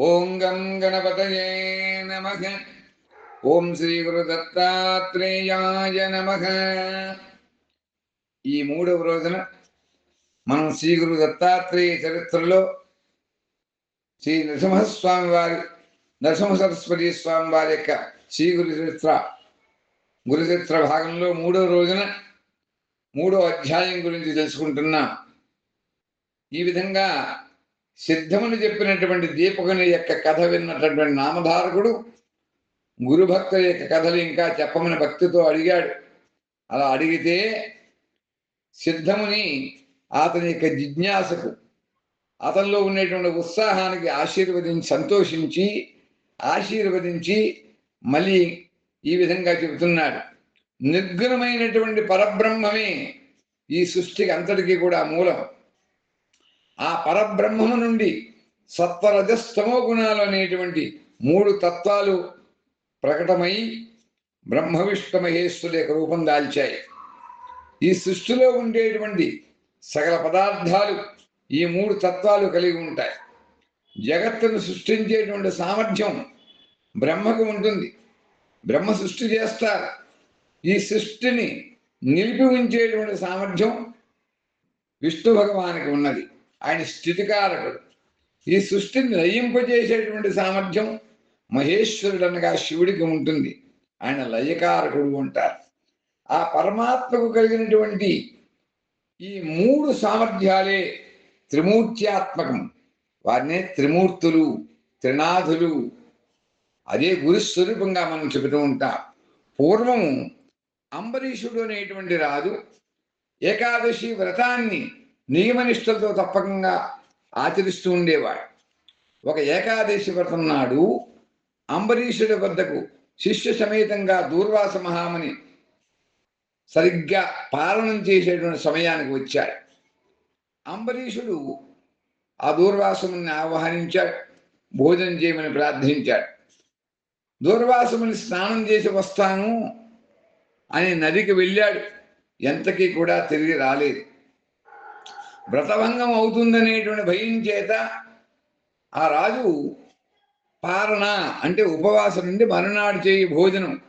ఓం గం గణపతయే నమః. ఓం శ్రీ గురు దత్తాత్రేయాయ నమః. ఈ మూడవ రోజున మనం శ్రీ గురు దత్తాత్రేయ చరిత్రలో శ్రీ నరసింహస్వామి వారి నరసింహ సరస్వతి స్వామి వారి యొక్క శ్రీ గురుచరిత్ర భాగంలో మూడవ రోజున మూడో అధ్యాయం గురించి తెలుసుకుంటున్నాం. ఈ విధంగా సిద్ధముని చెప్పినటువంటి దీపకుని యొక్క కథ విన్నటువంటి నామధారకుడు గురుభక్తుల యొక్క కథలు ఇంకా చెప్పమని భక్తితో అడిగాడు. అలా అడిగితే సిద్ధముని అతని యొక్క జిజ్ఞాసకు, అతనిలో ఉండేటువంటి ఉత్సాహానికి ఆశీర్వదించి మళ్ళీ ఈ విధంగా చెబుతున్నాడు. నిర్గుణమైనటువంటి పరబ్రహ్మమే ఈ సృష్టికి అంతటికీ కూడా మూలం. ఆ పరబ్రహ్మము నుండి సత్వరజస్తమో గుణాలు అనేటువంటి మూడు తత్వాలు ప్రకటమై బ్రహ్మ విష్ణు మహేశ్వరుల యొక్క రూపం దాల్చాయి. ఈ సృష్టిలో ఉండేటువంటి సకల పదార్థాలు ఈ మూడు తత్వాలు కలిగి ఉంటాయి. జగత్తును సృష్టించేటువంటి సామర్థ్యం బ్రహ్మకు ఉంటుంది. బ్రహ్మ సృష్టి చేస్తారు. ఈ సృష్టిని నిలిపి ఉంచేటువంటి సామర్థ్యం విష్ణు భగవానికి ఉన్నది. ఆయన స్థితికారకుడు. ఈ సృష్టిని లయింపజేసేటువంటి సామర్థ్యం మహేశ్వరుడు అనగా శివుడికి ఉంటుంది. ఆయన లయకారకుడు అంటారు. ఆ పరమాత్మకు కలిగినటువంటి ఈ మూడు సామర్థ్యాలే త్రిమూర్త్యాత్మకం. వారినే త్రిమూర్తులు, త్రినాథులు. అదే గురుస్వరూపంగా మనం చెబుతూ ఉంటాం. పూర్వము అంబరీషుడు అనేటువంటి రాజు ఏకాదశి వ్రతాన్ని నియమనిష్టలతో తప్పకుండా ఆచరిస్తూ ఉండేవాడు. ఒక ఏకాదశి వ్రతం నాడు అంబరీషుడి వద్దకు శిష్య సమేతంగా దూర్వాస మహాముని సరిగ్గా పాలనం చేసేటువంటి సమయానికి వచ్చాడు. అంబరీషుడు ఆ దూర్వాసముని ఆహ్వానించాడు, భోజనం చేయమని ప్రార్థించాడు. దూర్వాసముని స్నానం చేసి వస్తాను అని నదికి వెళ్ళాడు. ఎంతకీ కూడా తిరిగి రాలేదు. వ్రతభంగం అవుతుందనేటువంటి భయం చేత ఆ రాజు పారణ అంటే ఉపవాసం నుండి మరునాడు చేయి భోజనం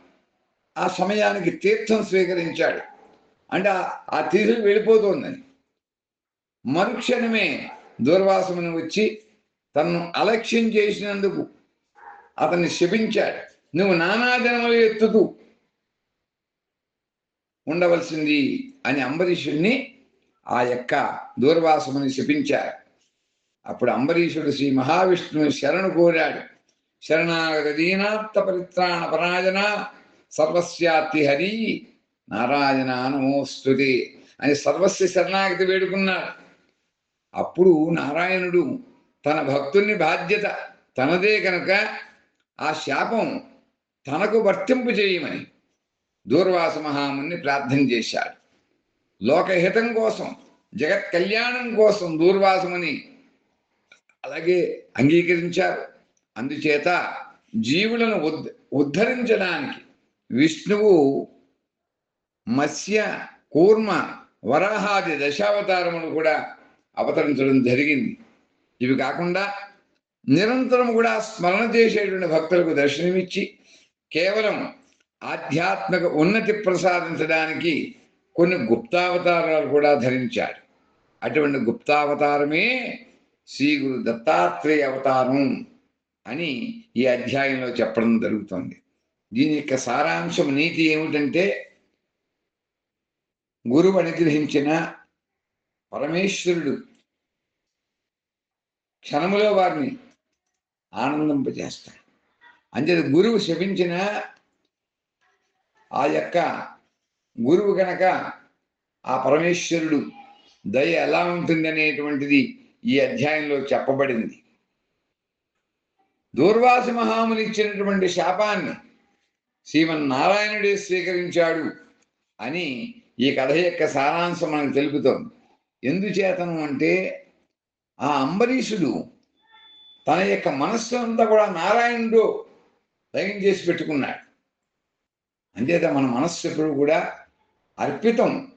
ఆ సమయానికి తీర్థం స్వీకరించాడు. అంటే ఆ తీర్థం వెళ్ళిపోతుందని మరుక్షణమే దూర్వాసముని వచ్చి తనను అలక్ష్యం చేసినందుకు అతన్ని శపించాడు. నువ్వు నానా జన్మలు ఎత్తుతూ ఉండవలసింది అని అంబరీషుడిని ఆ యొక్క దూర్వాసముని శపించారు. అప్పుడు అంబరీషుడు శ్రీ మహావిష్ణువు శరణు కోరాడు. శరణాగత దీనాత్త పరిత్రాణ పరాయణ సర్వస్యాతి హరి నారాయణ నమోస్తుతే అని సర్వస్య శరణాగతి వేడుకున్నాడు. అప్పుడు నారాయణుడు తన భక్తుని బాధ్యత తనదే కనుక ఆ శాపం తనకు వర్తింపు చేయమని దూర్వాస మహాముని ప్రార్థన చేశాడు. లోకహితం కోసం, జగత్ కళ్యాణం కోసం దూర్వాసముని అలాగే అంగీకరించారు. అందుచేత జీవులను ఉద్ధరించడానికి విష్ణువు మత్స్య, కూర్మ, వరాహాది దశావతారములు కూడా అవతరించడం జరిగింది. ఇవి కాకుండా నిరంతరం కూడా స్మరణ చేసేటువంటి భక్తులకు దర్శనమిచ్చి కేవలం ఆధ్యాత్మిక ఉన్నతి ప్రసాదించడానికి కొన్ని గుప్తావతారాలు కూడా ధరించాడు. అటువంటి గుప్తావతారమే శ్రీ గురు దత్తాత్రేయ అవతారం అని ఈ అధ్యాయంలో చెప్పడం జరుగుతుంది. దీని యొక్క సారాంశం నీతి ఏమిటంటే, గురువు అనుగ్రహించిన పరమేశ్వరుడు క్షణములో వారిని ఆనందింపజేస్తాడు. అంతే గురువు శపించిన ఆ యొక్క గురువు కనుక ఆ పరమేశ్వరుడు దయ ఎలా ఉంటుంది అనేటువంటిది ఈ అధ్యాయంలో చెప్పబడింది. దూర్వాస మహాముని ఇచ్చినటువంటి శాపాన్ని శ్రీమన్నారాయణుడే స్వీకరించాడు అని ఈ కథ యొక్క సారాంశం మనకు తెలుపుతోంది. ఎందుచేతను అంటే ఆ అంబరీషుడు తన యొక్క మనస్సు అంతా కూడా నారాయణుడు లయం చేసి పెట్టుకున్నాడు. అంచేత మన మనస్సు ఎప్పుడు కూడా అర్పితం.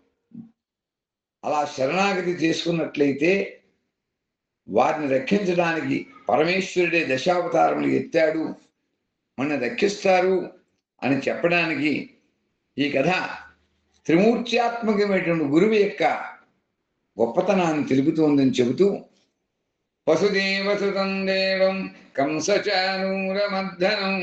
అలా శరణాగతి చేసుకున్నట్లయితే వారిని రక్షించడానికి పరమేశ్వరుడే దశావతారములు ఎత్తాడు, మన రక్షిస్తారు అని చెప్పడానికి ఈ కథ త్రిమూర్త్యాత్మకమైనటువంటి గురువు యొక్క గొప్పతనాన్ని తెలుపుతోందని చెబుతూ, వసుదేవసుతం దేవం కంసచానూరమర్దనం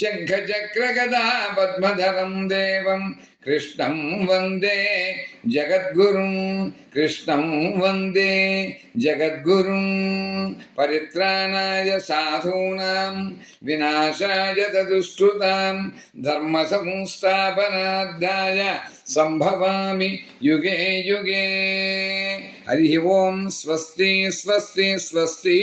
శంఖచక్రగదా పద్మధరం దేవం కృష్ణం వందే జగద్గురుం, కృష్ణం వందే జగద్గురుం, పరిత్రాణాయ సాధూనాం వినాశాయ దుష్కృతాం ధర్మ సంస్థాపనార్థాయ సంభవామి యుగే యుగే. హరి ఓం. స్వస్తి స్వస్తి స్వస్తి.